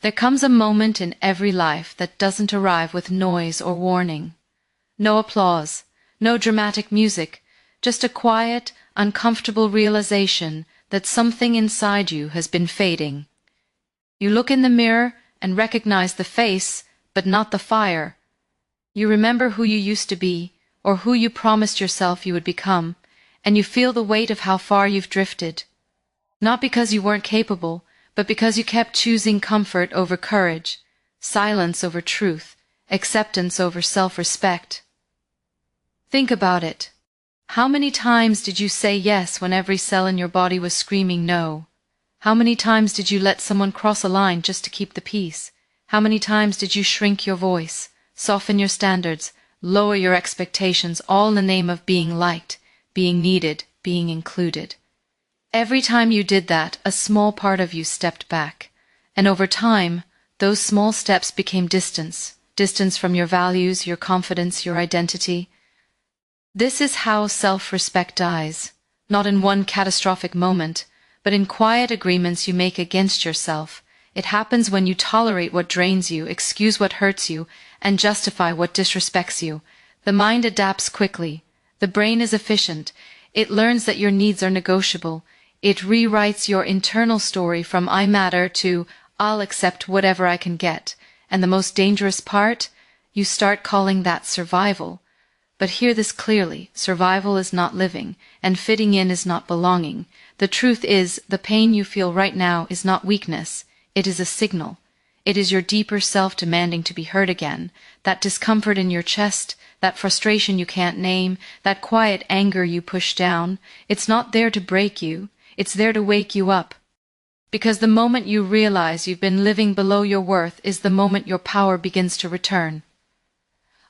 There comes a moment in every life that doesn't arrive with noise or warning. No applause, no dramatic music, just a quiet, uncomfortable realization that something inside you has been fading. You look in the mirror and recognize the face, but not the fire. You remember who you used to be, or who you promised yourself you would become, and you feel the weight of how far you've drifted. Not because you weren't capable, but because you kept choosing comfort over courage, silence over truth, acceptance over self-respect. Think about it. How many times did you say yes when every cell in your body was screaming no? How many times did you let someone cross a line just to keep the peace? How many times did you shrink your voice, soften your standards, lower your expectations, all in the name of being liked, being needed, being included? Every time you did that, a small part of you stepped back, and over time, those small steps became distance from your values, your confidence, your identity. This is how self-respect dies, not in one catastrophic moment, but in quiet agreements you make against yourself. It happens when you tolerate what drains you, excuse what hurts you, and justify what disrespects you. The mind adapts quickly. The brain is efficient. It learns that your needs are negotiable. It rewrites your internal story from I matter to I'll accept whatever I can get. And the most dangerous part? You start calling that survival. But hear this clearly, survival is not living, and fitting in is not belonging. The truth is, the pain you feel right now is not weakness, it is a signal. It is your deeper self demanding to be heard again, that discomfort in your chest, that frustration you can't name, that quiet anger you push down. It's not there to break you, it's there to wake you up. Because the moment you realize you've been living below your worth is the moment your power begins to return.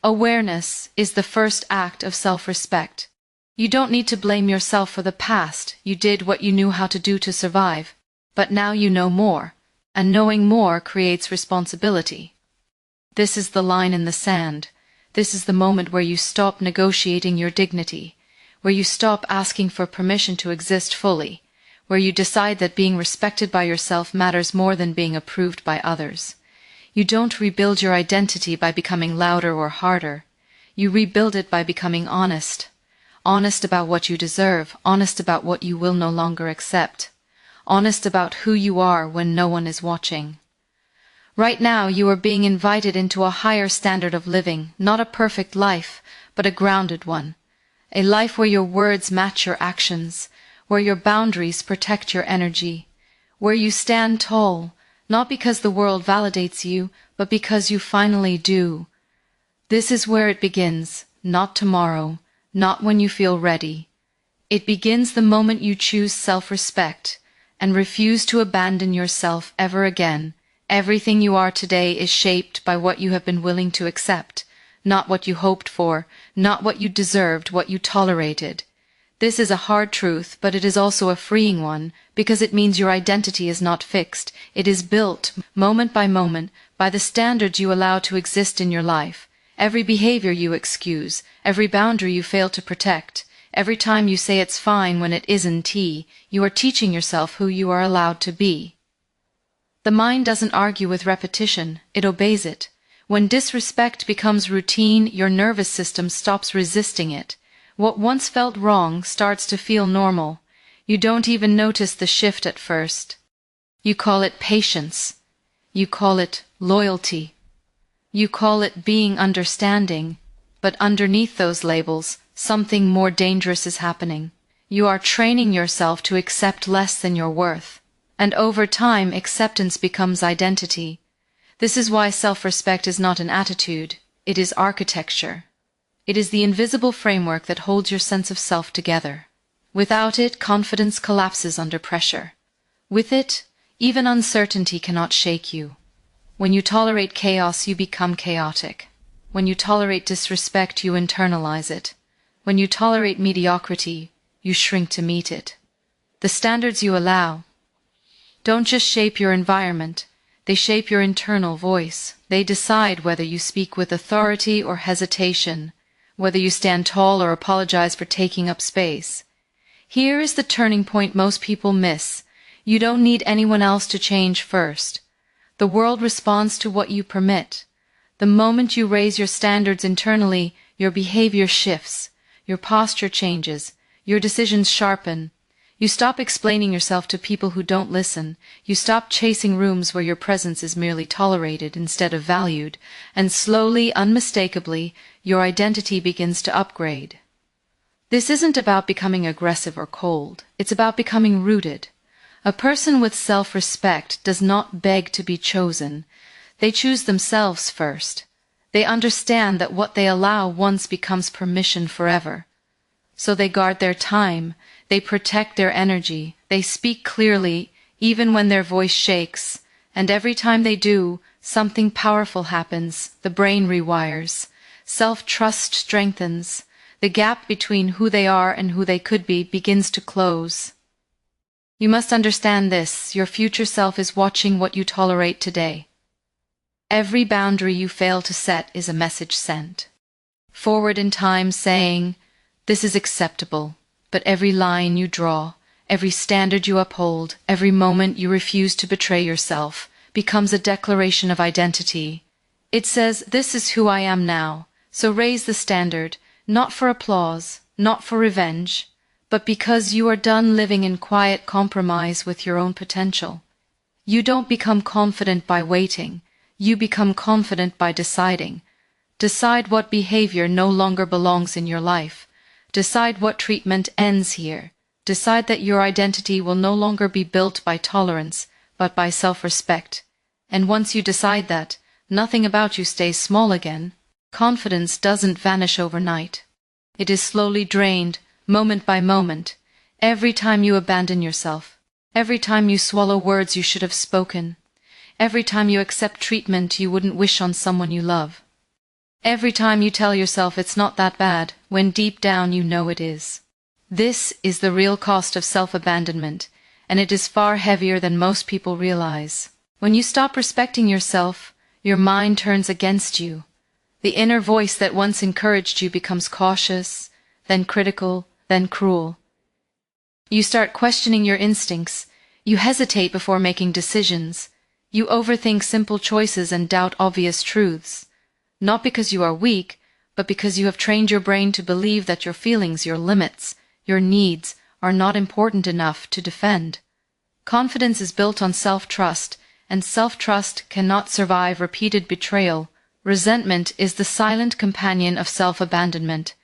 Awareness is the first act of self-respect. You don't need to blame yourself for the past. You did what you knew how to do to survive. But now you know more, and knowing more creates responsibility. This is the line in the sand. This is the moment where you stop negotiating your dignity, where you stop asking for permission to exist fully, where you decide that being respected by yourself matters more than being approved by others. You don't rebuild your identity by becoming louder or harder. You rebuild it by becoming honest. Honest about what you deserve, honest about what you will no longer accept, honest about who you are when no one is watching. Right now you are being invited into a higher standard of living, not a perfect life, but a grounded one. A life where your words match your actions, where your boundaries protect your energy, where you stand tall, not because the world validates you, but because you finally do. This is where it begins, not tomorrow, not when you feel ready. It begins the moment you choose self-respect and refuse to abandon yourself ever again. Everything you are today is shaped by what you have been willing to accept, not what you hoped for, not what you deserved, what you tolerated. This is a hard truth, but it is also a freeing one, because it means your identity is not fixed. It is built, moment by moment, by the standards you allow to exist in your life. Every behavior you excuse, every boundary you fail to protect, every time you say it's fine when it isn't, you are teaching yourself who you are allowed to be. The mind doesn't argue with repetition, it obeys it. When disrespect becomes routine, your nervous system stops resisting it. What once felt wrong starts to feel normal. You don't even notice the shift at first. You call it patience. You call it loyalty. You call it being understanding. But underneath those labels, something more dangerous is happening. You are training yourself to accept less than your worth. And over time, acceptance becomes identity. This is why self-respect is not an attitude, it is architecture. It is the invisible framework that holds your sense of self together. Without it, confidence collapses under pressure. With it, even uncertainty cannot shake you. When you tolerate chaos, you become chaotic. When you tolerate disrespect, you internalize it. When you tolerate mediocrity, you shrink to meet it. The standards you allow don't just shape your environment, they shape your internal voice. They decide whether you speak with authority or hesitation, whether you stand tall or apologize for taking up space. Here is the turning point most people miss. You don't need anyone else to change first. The world responds to what you permit. The moment you raise your standards internally, your behavior shifts, your posture changes, your decisions sharpen. You stop explaining yourself to people who don't listen. You stop chasing rooms where your presence is merely tolerated instead of valued, and slowly, unmistakably, your identity begins to upgrade. This isn't about becoming aggressive or cold. It's about becoming rooted. A person with self-respect does not beg to be chosen. They choose themselves first. They understand that what they allow once becomes permission forever. So they guard their time, they protect their energy, they speak clearly even when their voice shakes, and every time they do, something powerful happens, the brain rewires, self-trust strengthens, the gap between who they are and who they could be begins to close. You must understand this, your future self is watching what you tolerate today. Every boundary you fail to set is a message sent forward in time saying, "This is acceptable," but every line you draw, every standard you uphold, every moment you refuse to betray yourself, becomes a declaration of identity. It says, "This is who I am now," so raise the standard, not for applause, not for revenge, but because you are done living in quiet compromise with your own potential. You don't become confident by waiting, you become confident by deciding. Decide what behavior no longer belongs in your life. Decide what treatment ends here. Decide that your identity will no longer be built by tolerance, but by self-respect. And once you decide that, nothing about you stays small again. Confidence doesn't vanish overnight. It is slowly drained, moment by moment, every time you abandon yourself, every time you swallow words you should have spoken, every time you accept treatment you wouldn't wish on someone you love. Every time you tell yourself it's not that bad, when deep down you know it is. This is the real cost of self-abandonment, and it is far heavier than most people realize. When you stop respecting yourself, your mind turns against you. The inner voice that once encouraged you becomes cautious, then critical, then cruel. You start questioning your instincts. You hesitate before making decisions. You overthink simple choices and doubt obvious truths. Not because you are weak, but because you have trained your brain to believe that your feelings, your limits, your needs are not important enough to defend. Confidence is built on self-trust, and self-trust cannot survive repeated betrayal. Resentment is the silent companion of self-abandonment.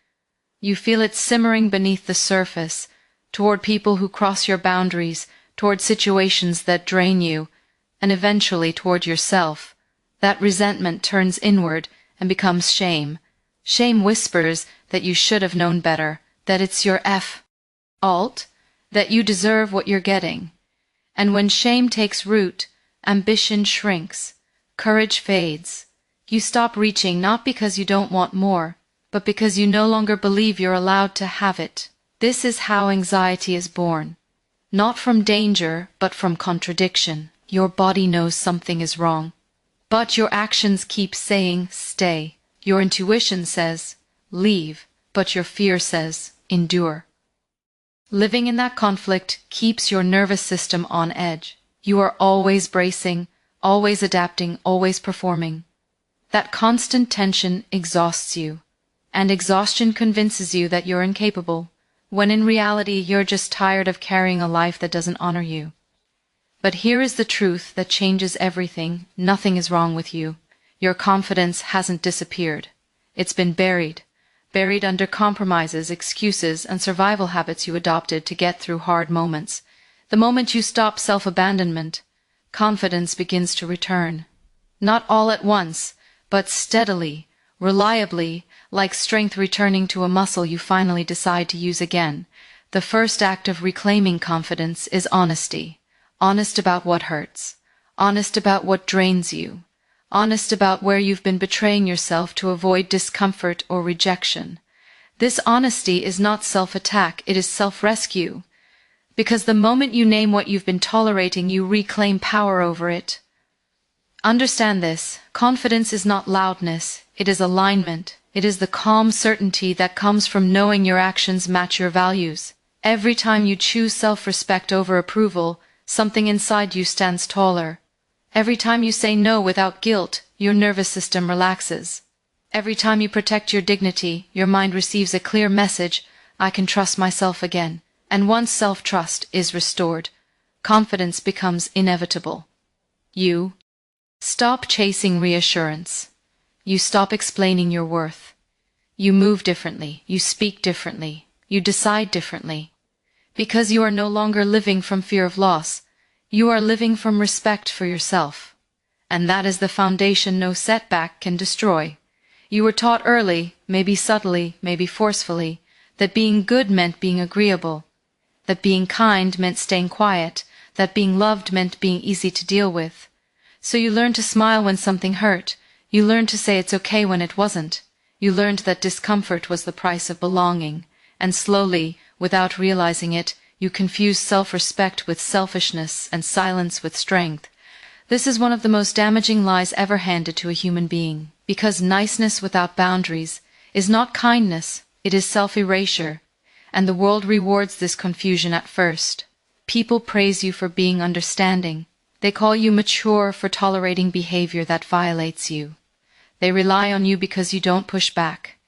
You feel it simmering beneath the surface, toward people who cross your boundaries, toward situations that drain you, and eventually toward yourself. That resentment turns inward and becomes shame. Shame whispers that you should have known better, that it's your fault, that you deserve what you're getting. And when shame takes root, ambition shrinks, courage fades. You stop reaching not because you don't want more, but because you no longer believe you're allowed to have it. This is how anxiety is born. Not from danger, but from contradiction. Your body knows something is wrong, but your actions keep saying, stay. Your intuition says, leave, but your fear says, endure. Living in that conflict keeps your nervous system on edge. You are always bracing, always adapting, always performing. That constant tension exhausts you, and exhaustion convinces you that you're incapable, when in reality you're just tired of carrying a life that doesn't honor you. But here is the truth that changes everything. Nothing is wrong with you. Your confidence hasn't disappeared. It's been buried under compromises, excuses, and survival habits you adopted to get through hard moments. The moment you stop self-abandonment, confidence begins to return. Not all at once, but steadily, reliably, like strength returning to a muscle you finally decide to use again. The first act of reclaiming confidence is honesty. Honest about what hurts. Honest about what drains you. Honest about where you've been betraying yourself to avoid discomfort or rejection. This honesty is not self-attack, it is self-rescue. Because the moment you name what you've been tolerating, you reclaim power over it. Understand this. Confidence is not loudness, it is alignment. It is the calm certainty that comes from knowing your actions match your values. Every time you choose self-respect over approval, something inside you stands taller. Every time you say no without guilt, your nervous system relaxes. Every time you protect your dignity, your mind receives a clear message: I can trust myself again. And once self-trust is restored, confidence becomes inevitable. You stop chasing reassurance. You stop explaining your worth. You move differently. You speak differently. You decide differently. Because you are no longer living from fear of loss. You are living from respect for yourself. And that is the foundation no setback can destroy. You were taught early, maybe subtly, maybe forcefully, that being good meant being agreeable, that being kind meant staying quiet, that being loved meant being easy to deal with. So you learned to smile when something hurt. You learned to say it's okay when it wasn't. You learned that discomfort was the price of belonging. And slowly, without realizing it, you confused self-respect with selfishness and silence with strength. This is one of the most damaging lies ever handed to a human being, because niceness without boundaries is not kindness, it is self-erasure, and the world rewards this confusion at first. People praise you for being understanding. They call you mature for tolerating behavior that violates you. They rely on you because you don't push back.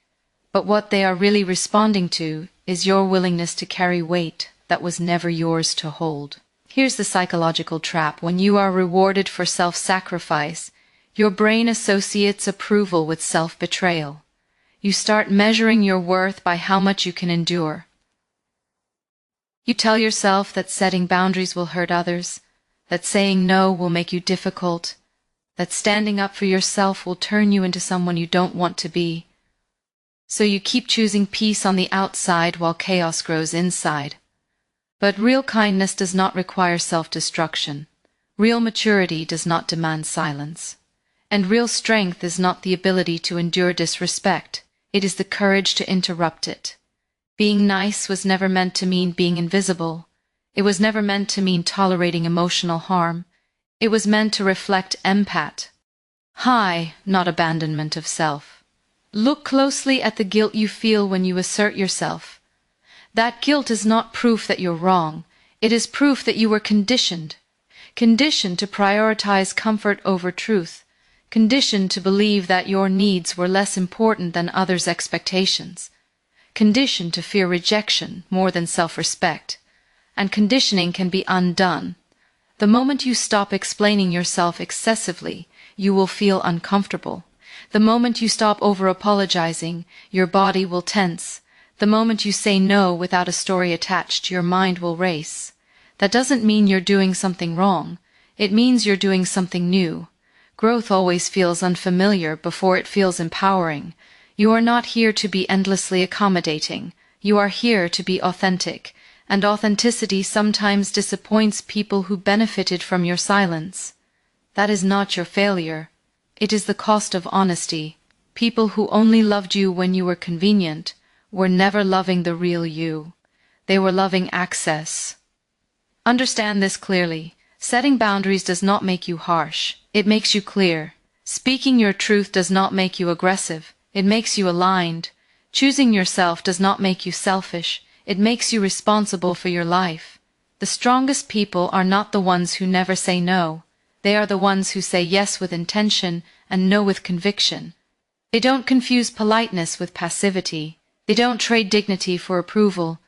But what they are really responding to is your willingness to carry weight that was never yours to hold. Here's the psychological trap. When you are rewarded for self-sacrifice, your brain associates approval with self-betrayal. You start measuring your worth by how much you can endure. You tell yourself that setting boundaries will hurt others, that saying no will make you difficult, that standing up for yourself will turn you into someone you don't want to be. So you keep choosing peace on the outside while chaos grows inside. But real kindness does not require self-destruction. Real maturity does not demand silence. And real strength is not the ability to endure disrespect. It is the courage to interrupt it. Being nice was never meant to mean being invisible. It was never meant to mean tolerating emotional harm. It was meant to reflect empath. High, not abandonment of self. Look closely at the guilt you feel when you assert yourself. That guilt is not proof that you're wrong. It is proof that you were conditioned. Conditioned to prioritize comfort over truth. Conditioned to believe that your needs were less important than others' expectations. Conditioned to fear rejection more than self-respect. And conditioning can be undone. The moment you stop explaining yourself excessively, you will feel uncomfortable. The moment you stop over-apologizing, your body will tense. The moment you say no without a story attached, your mind will race. That doesn't mean you're doing something wrong. It means you're doing something new. Growth always feels unfamiliar before it feels empowering. You are not here to be endlessly accommodating. You are here to be authentic. And authenticity sometimes disappoints people who benefited from your silence. That is not your failure. It is the cost of honesty. People who only loved you when you were convenient were never loving the real you. They were loving access. Understand this clearly. Setting boundaries does not make you harsh. It makes you clear. Speaking your truth does not make you aggressive. It makes you aligned. Choosing yourself does not make you selfish. It makes you responsible for your life. The strongest people are not the ones who never say no. They are the ones who say yes with intention and no with conviction. They don't confuse politeness with passivity. They don't trade dignity for approval.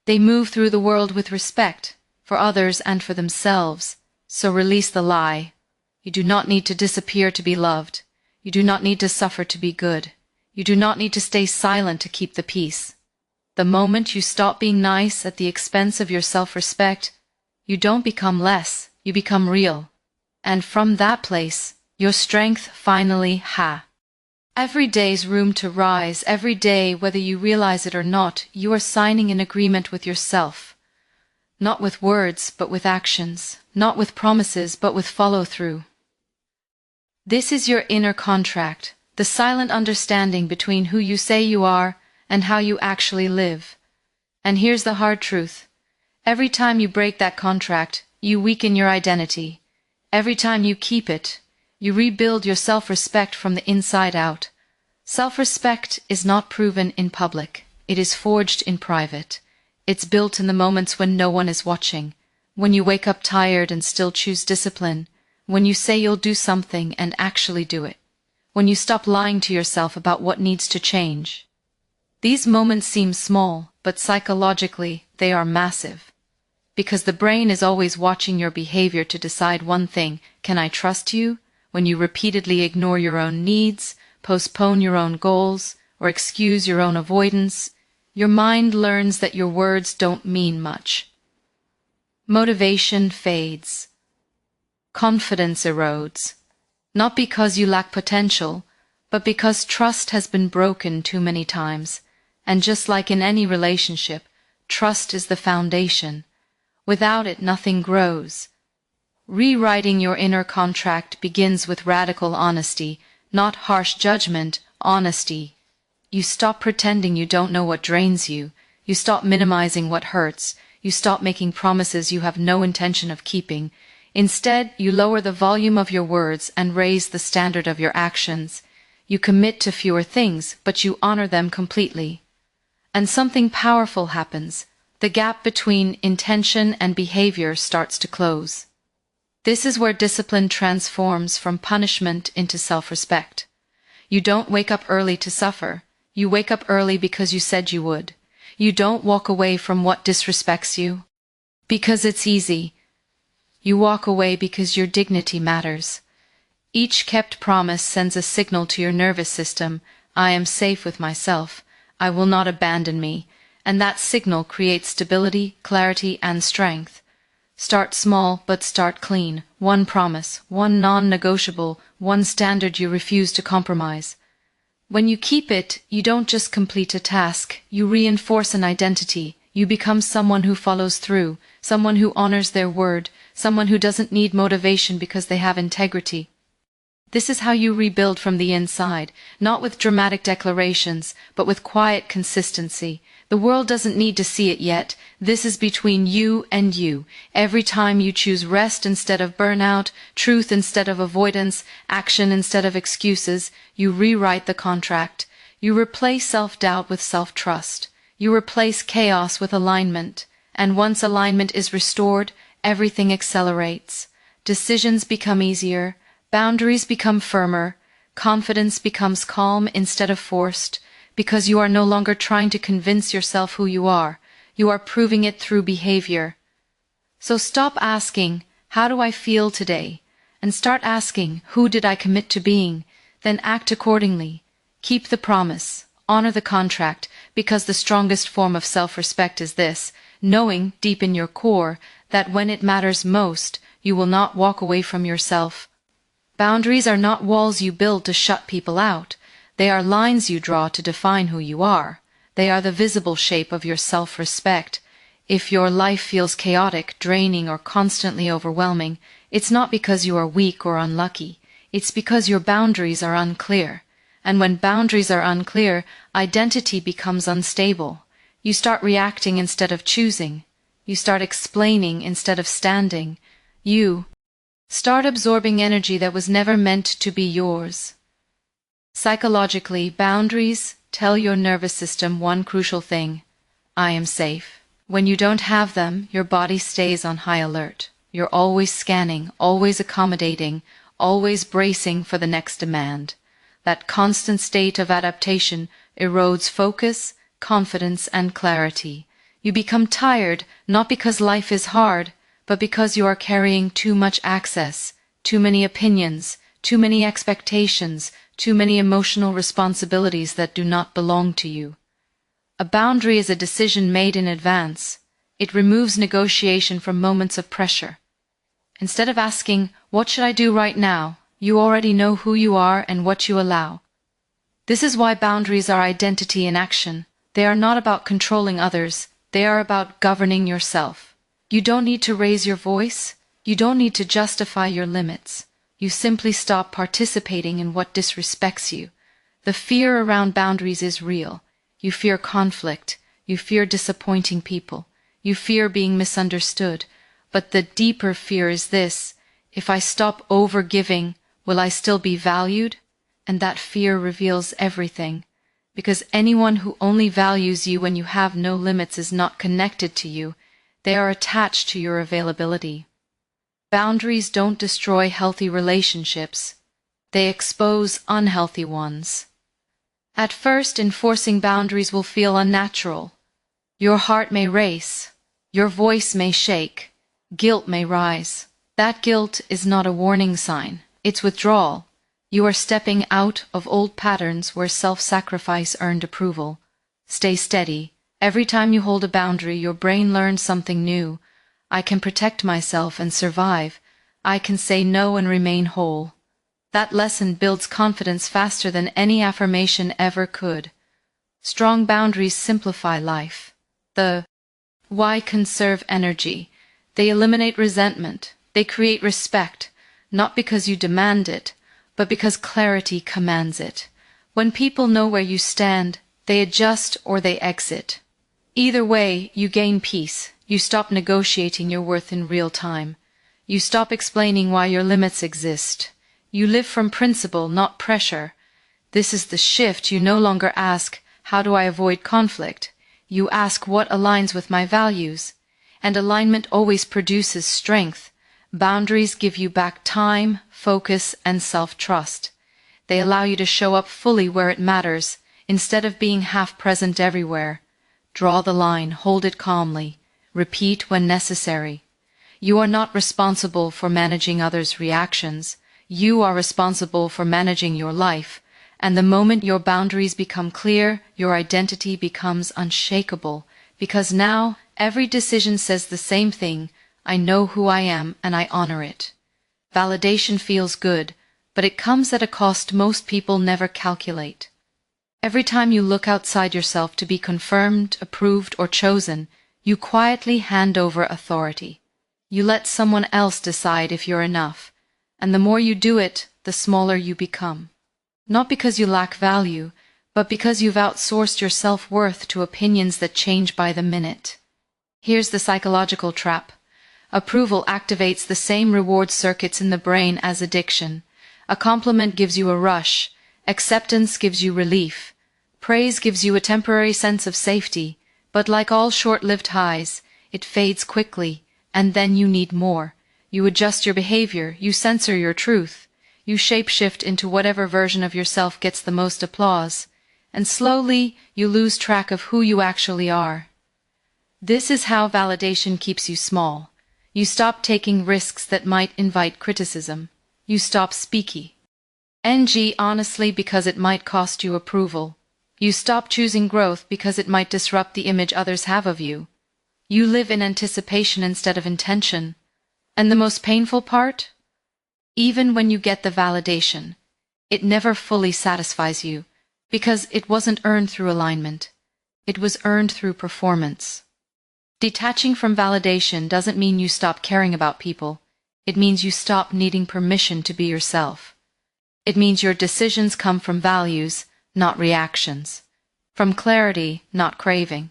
They move through the world with respect, for others and for themselves. So release the lie. You do not need to disappear to be loved. You do not need to suffer to be good. You do not need to stay silent to keep the peace. The moment you stop being nice at the expense of your self-respect, you don't become less, you become real. And from that place, your strength finally Every day's room to rise, every day, whether you realize it or not, you are signing an agreement with yourself. Not with words, but with actions. Not with promises, but with follow-through. This is your inner contract, the silent understanding between who you say you are and how you actually live. And here's the hard truth. Every time you break that contract, you weaken your identity. Every time you keep it, you rebuild your self-respect from the inside out. Self-respect is not proven in public. It is forged in private. It's built in the moments when no one is watching. When you wake up tired and still choose discipline. When you say you'll do something and actually do it. When you stop lying to yourself about what needs to change. These moments seem small, but psychologically, they are massive. Because the brain is always watching your behavior to decide one thing: can I trust you? When you repeatedly ignore your own needs, postpone your own goals, or excuse your own avoidance, your mind learns that your words don't mean much. Motivation fades. Confidence erodes. Not because you lack potential, but because trust has been broken too many times. And just like in any relationship, trust is the foundation. Without it, nothing grows. Rewriting your inner contract begins with radical honesty, not harsh judgment, honesty. You stop pretending you don't know what drains you. You stop minimizing what hurts. You stop making promises you have no intention of keeping. Instead, you lower the volume of your words and raise the standard of your actions. You commit to fewer things, but you honor them completely. And something powerful happens. The gap between intention and behavior starts to close. This is where discipline transforms from punishment into self-respect. You don't wake up early to suffer. You wake up early because you said you would. You don't walk away from what disrespects you because it's easy. You walk away because your dignity matters. Each kept promise sends a signal to your nervous system: I am safe with myself. I will not abandon me. And that signal creates stability, clarity, and strength. Start small, but start clean. One promise, one non-negotiable, one standard you refuse to compromise. When you keep it, you don't just complete a task, you reinforce an identity. You become someone who follows through, someone who honors their word, someone who doesn't need motivation because they have integrity. This is how you rebuild from the inside, not with dramatic declarations, but with quiet consistency. The world doesn't need to see it yet. This is between you and you. Every time you choose rest instead of burnout, truth instead of avoidance, action instead of excuses, you rewrite the contract. You replace self-doubt with self-trust. You replace chaos with alignment. And once alignment is restored, everything accelerates. Decisions become easier. Boundaries become firmer, confidence becomes calm instead of forced, because you are no longer trying to convince yourself who you are proving it through behavior. So stop asking, how do I feel today? And start asking, who did I commit to being? Then act accordingly. Keep the promise, honor the contract, because the strongest form of self-respect is this: knowing deep in your core that when it matters most, you will not walk away from yourself. Boundaries are not walls you build to shut people out. They are lines you draw to define who you are. They are the visible shape of your self-respect. If your life feels chaotic, draining, or constantly overwhelming, it's not because you are weak or unlucky. It's because your boundaries are unclear. And when boundaries are unclear, identity becomes unstable. You start reacting instead of choosing. You start explaining instead of standing. You start absorbing energy that was never meant to be yours. Psychologically, boundaries tell your nervous system one crucial thing: I am safe. When you don't have them, your body stays on high alert. You're always scanning, always accommodating, always bracing for the next demand. That constant state of adaptation erodes focus, confidence, and clarity. You become tired, not because life is hard, but because you are carrying too much access, too many opinions, too many expectations, too many emotional responsibilities that do not belong to you. A boundary is a decision made in advance. It removes negotiation from moments of pressure. Instead of asking, what should I do right now? You already know who you are and what you allow. This is why boundaries are identity in action. They are not about controlling others. They are about governing yourself. You don't need to raise your voice. You don't need to justify your limits. You simply stop participating in what disrespects you. The fear around boundaries is real. You fear conflict. You fear disappointing people. You fear being misunderstood. But the deeper fear is this: if I stop over-giving, will I still be valued? And that fear reveals everything. Because anyone who only values you when you have no limits is not connected to you. They are attached to your availability. Boundaries don't destroy healthy relationships. They expose unhealthy ones. At first, enforcing boundaries will feel unnatural. Your heart may race. Your voice may shake. Guilt may rise. That guilt is not a warning sign. It's withdrawal. You are stepping out of old patterns where self-sacrifice earned approval. Stay steady. Every time you hold a boundary, your brain learns something new. I can protect myself and survive. I can say no and remain whole. That lesson builds confidence faster than any affirmation ever could. Strong boundaries simplify life. The why conserve energy. They eliminate resentment. They create respect, not because you demand it, but because clarity commands it. When people know where you stand, they adjust or they exit. Either way, you gain peace. You stop negotiating your worth in real time. You stop explaining why your limits exist. You live from principle, not pressure. This is the shift. You no longer ask, how do I avoid conflict? You ask, what aligns with my values? And alignment always produces strength. Boundaries give you back time, focus, and self-trust. They allow you to show up fully where it matters, instead of being half present everywhere. Draw the line, hold it calmly. Repeat when necessary. You are not responsible for managing others' reactions. You are responsible for managing your life, and the moment your boundaries become clear, your identity becomes unshakable, because now every decision says the same thing: I know who I am and I honor it. Validation feels good, but it comes at a cost most people never calculate. Every time you look outside yourself to be confirmed, approved, or chosen, you quietly hand over authority. You let someone else decide if you're enough, and the more you do it, the smaller you become. Not because you lack value, but because you've outsourced your self-worth to opinions that change by the minute. Here's the psychological trap. Approval activates the same reward circuits in the brain as addiction. A compliment gives you a rush. Acceptance gives you relief. Praise gives you a temporary sense of safety, but like all short-lived highs, it fades quickly, and then you need more. You adjust your behavior, you censor your truth, you shape-shift into whatever version of yourself gets the most applause, and slowly you lose track of who you actually are. This is how validation keeps you small. You stop taking risks that might invite criticism. You stop speaking honestly because it might cost you approval. You stop choosing growth because it might disrupt the image others have of you. You live in anticipation instead of intention. And the most painful part? Even when you get the validation, it never fully satisfies you, because it wasn't earned through alignment. It was earned through performance. Detaching from validation doesn't mean you stop caring about people. It means you stop needing permission to be yourself. It means your decisions come from values, not reactions. From clarity, not craving.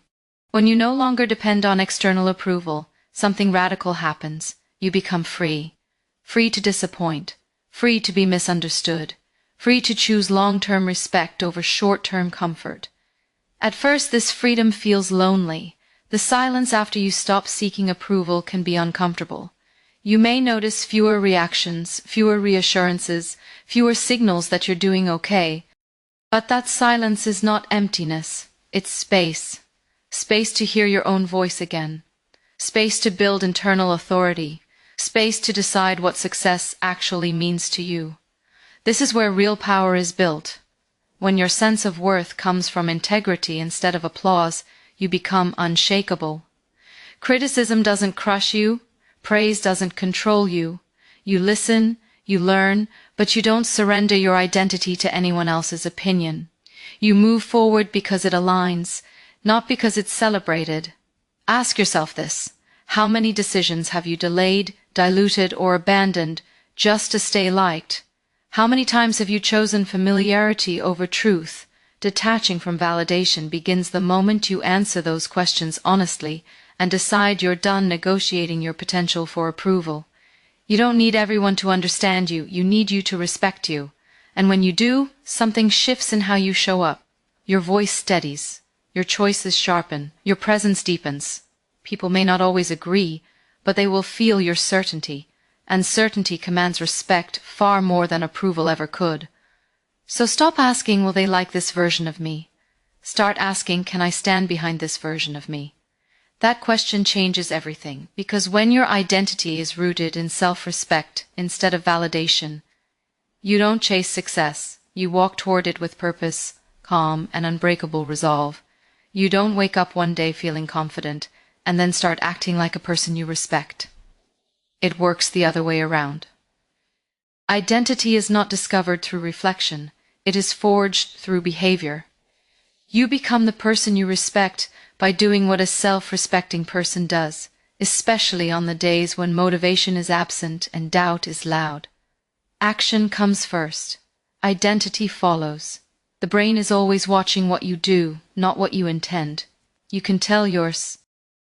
When you no longer depend on external approval, something radical happens. You become free. Free to disappoint. Free to be misunderstood. Free to choose long-term respect over short-term comfort. At first, this freedom feels lonely. The silence after you stop seeking approval can be uncomfortable. You may notice fewer reactions, fewer reassurances, fewer signals that you're doing okay. But that silence is not emptiness. It's space. Space to hear your own voice again. Space to build internal authority. Space to decide what success actually means to you. This is where real power is built. When your sense of worth comes from integrity instead of applause, you become unshakable. Criticism doesn't crush you. Praise doesn't control you. You listen, you learn, but you don't surrender your identity to anyone else's opinion. You move forward because it aligns, not because it's celebrated. Ask yourself this. How many decisions have you delayed, diluted, or abandoned just to stay liked? How many times have you chosen familiarity over truth? Detaching from validation begins the moment you answer those questions honestly and decide you're done negotiating your potential for approval. You don't need everyone to understand you. You need you to respect you. And when you do, something shifts in how you show up. Your voice steadies. Your choices sharpen. Your presence deepens. People may not always agree, but they will feel your certainty. and certainty commands respect far more than approval ever could. So stop asking, will they like this version of me? Start asking, can I stand behind this version of me? That question changes everything, because when your identity is rooted in self-respect instead of validation, you don't chase success, you walk toward it with purpose, calm, and unbreakable resolve. You don't wake up one day feeling confident and then start acting like a person you respect. It works the other way around. Identity is not discovered through reflection, it is forged through behavior. You become the person you respect by doing what a self-respecting person does, especially on the days when motivation is absent and doubt is loud. Action comes first. Identity follows. The brain is always watching what you do, not what you intend. You can tell yours.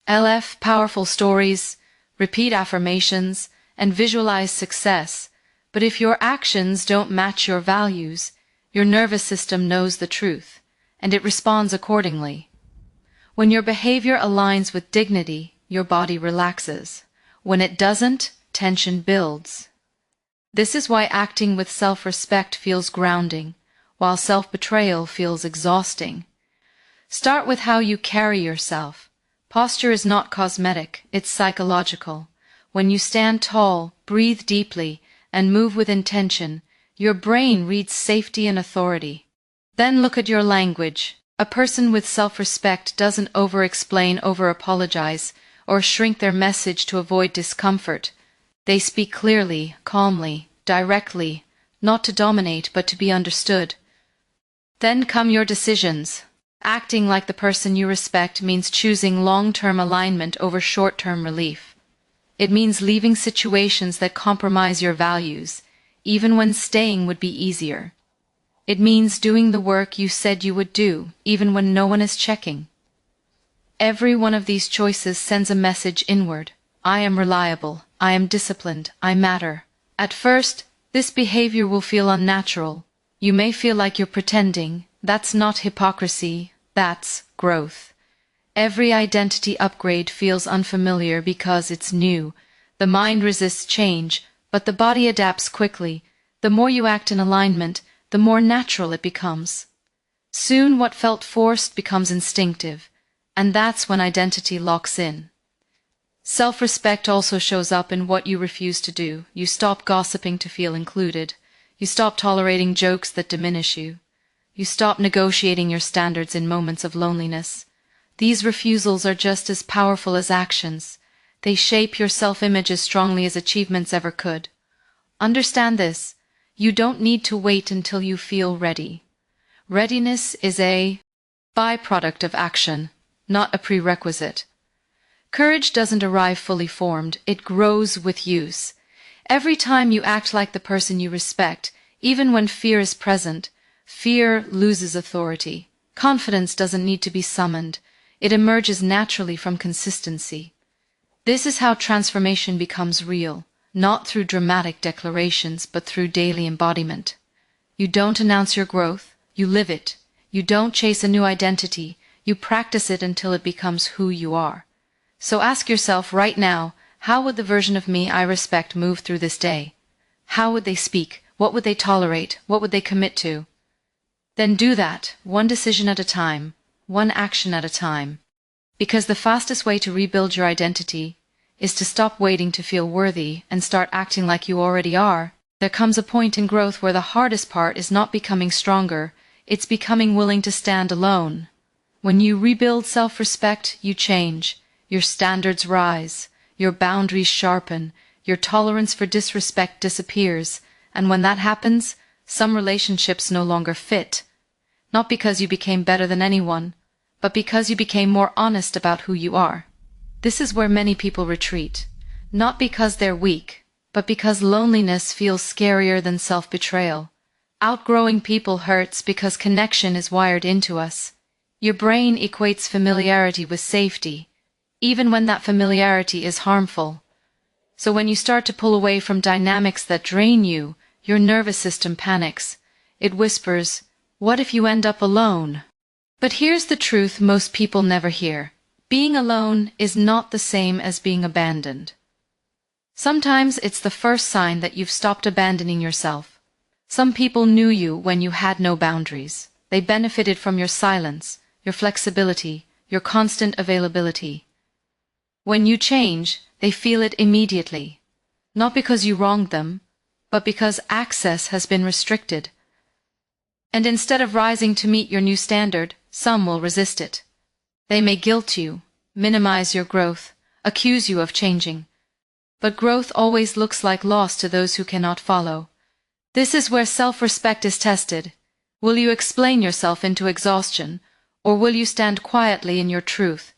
LF powerful stories, repeat affirmations, and visualize success, but if your actions don't match your values, your nervous system knows the truth, and it responds accordingly. When your behavior aligns with dignity, your body relaxes. When it doesn't, tension builds. This is why acting with self-respect feels grounding, while self-betrayal feels exhausting. Start with how you carry yourself. Posture is not cosmetic, it's psychological. When you stand tall, breathe deeply, and move with intention, your brain reads safety and authority. Then look at your language. A person with self-respect doesn't over-explain, over-apologize, or shrink their message to avoid discomfort. They speak clearly, calmly, directly, not to dominate but to be understood. Then come your decisions. Acting like the person you respect means choosing long-term alignment over short-term relief. It means leaving situations that compromise your values, even when staying would be easier. It means doing the work you said you would do, even when no one is checking. Every one of these choices sends a message inward. I am reliable, I am disciplined, I matter. At first, this behavior will feel unnatural. You may feel like you're pretending. That's not hypocrisy, that's growth. Every identity upgrade feels unfamiliar because it's new. The mind resists change, but the body adapts quickly. The more you act in alignment, the more natural it becomes. Soon what felt forced becomes instinctive, and that's when identity locks in. Self-respect also shows up in what you refuse to do. You stop gossiping to feel included. You stop tolerating jokes that diminish you. You stop negotiating your standards in moments of loneliness. These refusals are just as powerful as actions. They shape your self-image as strongly as achievements ever could. Understand this. You don't need to wait until you feel ready. Readiness is a byproduct of action, not a prerequisite. Courage doesn't arrive fully formed, it grows with use. Every time you act like the person you respect, even when fear is present, fear loses authority. Confidence doesn't need to be summoned, it emerges naturally from consistency. This is how transformation becomes real. Not through dramatic declarations, but through daily embodiment. You don't announce your growth, you live it. You don't chase a new identity, you practice it until it becomes who you are. So ask yourself right now, how would the version of me I respect move through this day? How would they speak? What would they tolerate? What would they commit to? Then do that, one decision at a time, one action at a time. Because the fastest way to rebuild your identity is to stop waiting to feel worthy and start acting like you already are. There comes a point in growth where the hardest part is not becoming stronger, it's becoming willing to stand alone. When you rebuild self-respect, you change. Your standards rise, your boundaries sharpen, your tolerance for disrespect disappears, and when that happens, some relationships no longer fit. Not because you became better than anyone, but because you became more honest about who you are. This is where many people retreat, not because they're weak, but because loneliness feels scarier than self-betrayal. Outgrowing people hurts because connection is wired into us. Your brain equates familiarity with safety, even when that familiarity is harmful. So when you start to pull away from dynamics that drain you, your nervous system panics. It whispers, "What if you end up alone?" But here's the truth most people never hear. Being alone is not the same as being abandoned. Sometimes it's the first sign that you've stopped abandoning yourself. Some people knew you when you had no boundaries. They benefited from your silence, your flexibility, your constant availability. When you change, they feel it immediately. Not because you wronged them, but because access has been restricted. And instead of rising to meet your new standard, some will resist it. They may guilt you, minimize your growth, accuse you of changing. But growth always looks like loss to those who cannot follow. This is where self-respect is tested. Will you explain yourself into exhaustion, or will you stand quietly in your truth?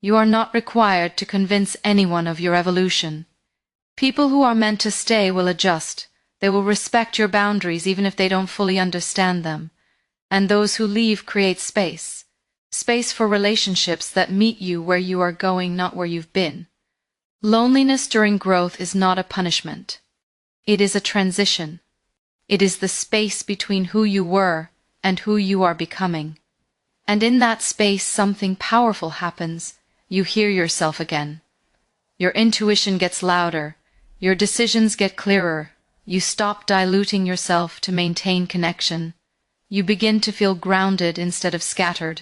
You are not required to convince anyone of your evolution. People who are meant to stay will adjust. They will respect your boundaries even if they don't fully understand them. And those who leave create space. Space for relationships that meet you where you are going, not where you've been. Loneliness during growth is not a punishment. It is a transition. It is the space between who you were and who you are becoming. And in that space something powerful happens. You hear yourself again. Your intuition gets louder. Your decisions get clearer. You stop diluting yourself to maintain connection. You begin to feel grounded instead of scattered.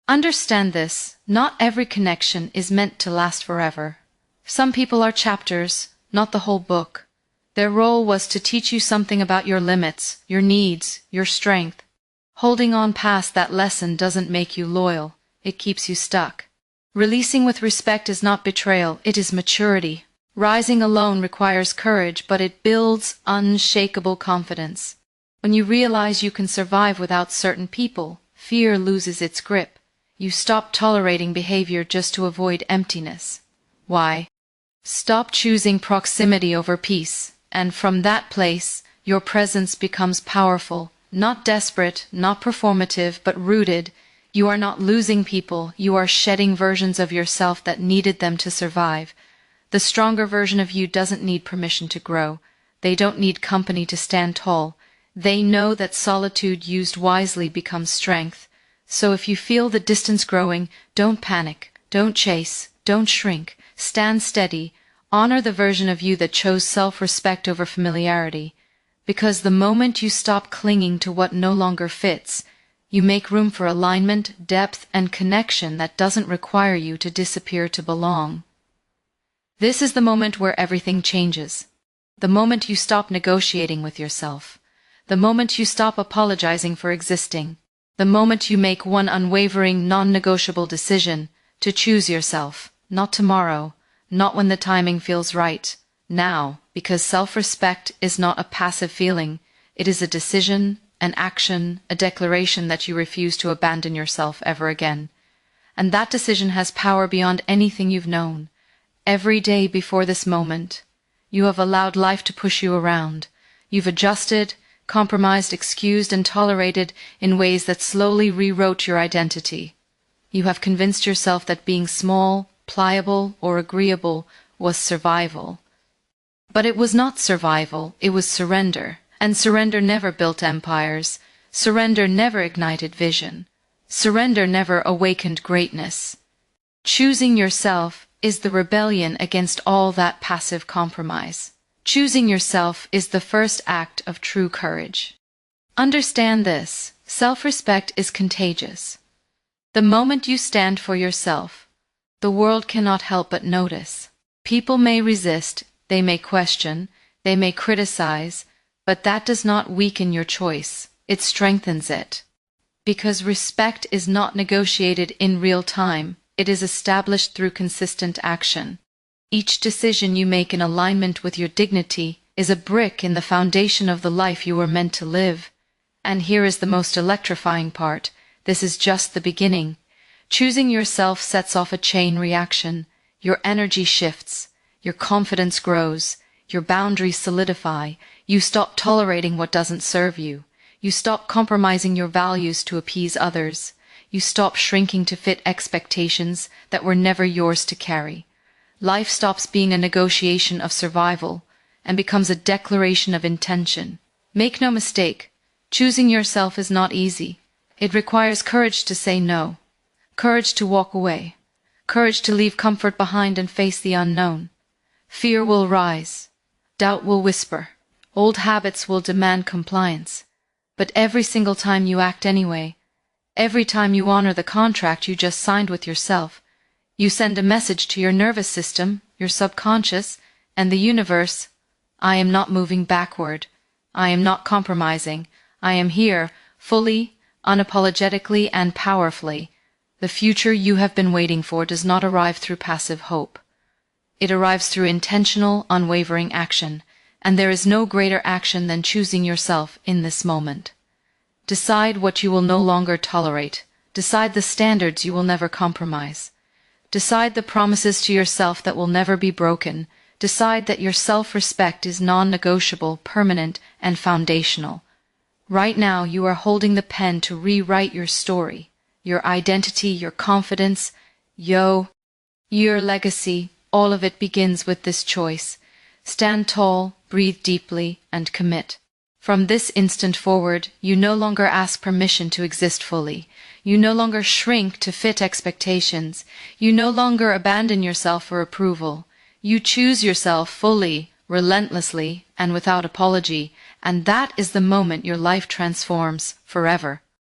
Understand this, not every connection is meant to last forever. Some people are chapters, not the whole book. Their role was to teach you something about your limits, your needs, your strength. Holding on past that lesson doesn't make you loyal, it keeps you stuck. Releasing with respect is not betrayal, it is maturity. Rising alone requires courage, but it builds unshakable confidence. When you realize you can survive without certain people, fear loses its grip. You stop tolerating behavior just to avoid emptiness. Why? Stop choosing proximity over peace, and from that place, your presence becomes powerful, not desperate, not performative, but rooted. You are not losing people, you are shedding versions of yourself that needed them to survive. The stronger version of you doesn't need permission to grow. They don't need company to stand tall. They know that solitude used wisely becomes strength. So if you feel the distance growing, don't panic, don't chase, don't shrink. Stand steady. Honor the version of you that chose self-respect over familiarity. Because the moment you stop clinging to what no longer fits, you make room for alignment, depth, and connection that doesn't require you to disappear to belong. This is the moment where everything changes. The moment you stop negotiating with yourself. The moment you stop apologizing for existing. The moment you make one unwavering, non-negotiable decision to choose yourself, not tomorrow, not when the timing feels right, now, because self-respect is not a passive feeling, it is a decision, an action, a declaration that you refuse to abandon yourself ever again. And that decision has power beyond anything you've known. Every day before this moment, you have allowed life to push you around. You've adjusted, compromised, excused, and tolerated in ways that slowly rewrote your identity. You have convinced yourself that being small, pliable, or agreeable was survival. But it was not survival, it was surrender. And surrender never built empires. Surrender never ignited vision. Surrender never awakened greatness. Choosing yourself is the rebellion against all that passive compromise. Choosing yourself is the first act of true courage. Understand this, self-respect is contagious. The moment you stand for yourself, the world cannot help but notice. People may resist, they may question, they may criticize, but that does not weaken your choice, it strengthens it. Because respect is not negotiated in real time, it is established through consistent action. Each decision you make in alignment with your dignity is a brick in the foundation of the life you were meant to live. And here is the most electrifying part. This is just the beginning. Choosing yourself sets off a chain reaction. Your energy shifts. Your confidence grows. Your boundaries solidify. You stop tolerating what doesn't serve you. You stop compromising your values to appease others. You stop shrinking to fit expectations that were never yours to carry. Life stops being a negotiation of survival and becomes a declaration of intention. Make no mistake, choosing yourself is not easy. It requires courage to say no, courage to walk away, courage to leave comfort behind and face the unknown. Fear will rise. Doubt will whisper. Old habits will demand compliance. But every single time you act anyway, every time you honor the contract you just signed with yourself, you send a message to your nervous system, your subconscious, and the universe: I am not moving backward. I am not compromising. I am here, fully, unapologetically, and powerfully. The future you have been waiting for does not arrive through passive hope. It arrives through intentional, unwavering action, and there is no greater action than choosing yourself in this moment. Decide what you will no longer tolerate. Decide the standards you will never compromise. Decide the promises to yourself that will never be broken. Decide that your self-respect is non-negotiable, permanent, and foundational. Right now you are holding the pen to rewrite your story, your identity, your confidence, your legacy. All of it begins with this choice. Stand tall, breathe deeply, and commit. From this instant forward, you no longer ask permission to exist fully. You no longer shrink to fit expectations. You no longer abandon yourself for approval. You choose yourself fully, relentlessly, and without apology, and that is the moment your life transforms forever.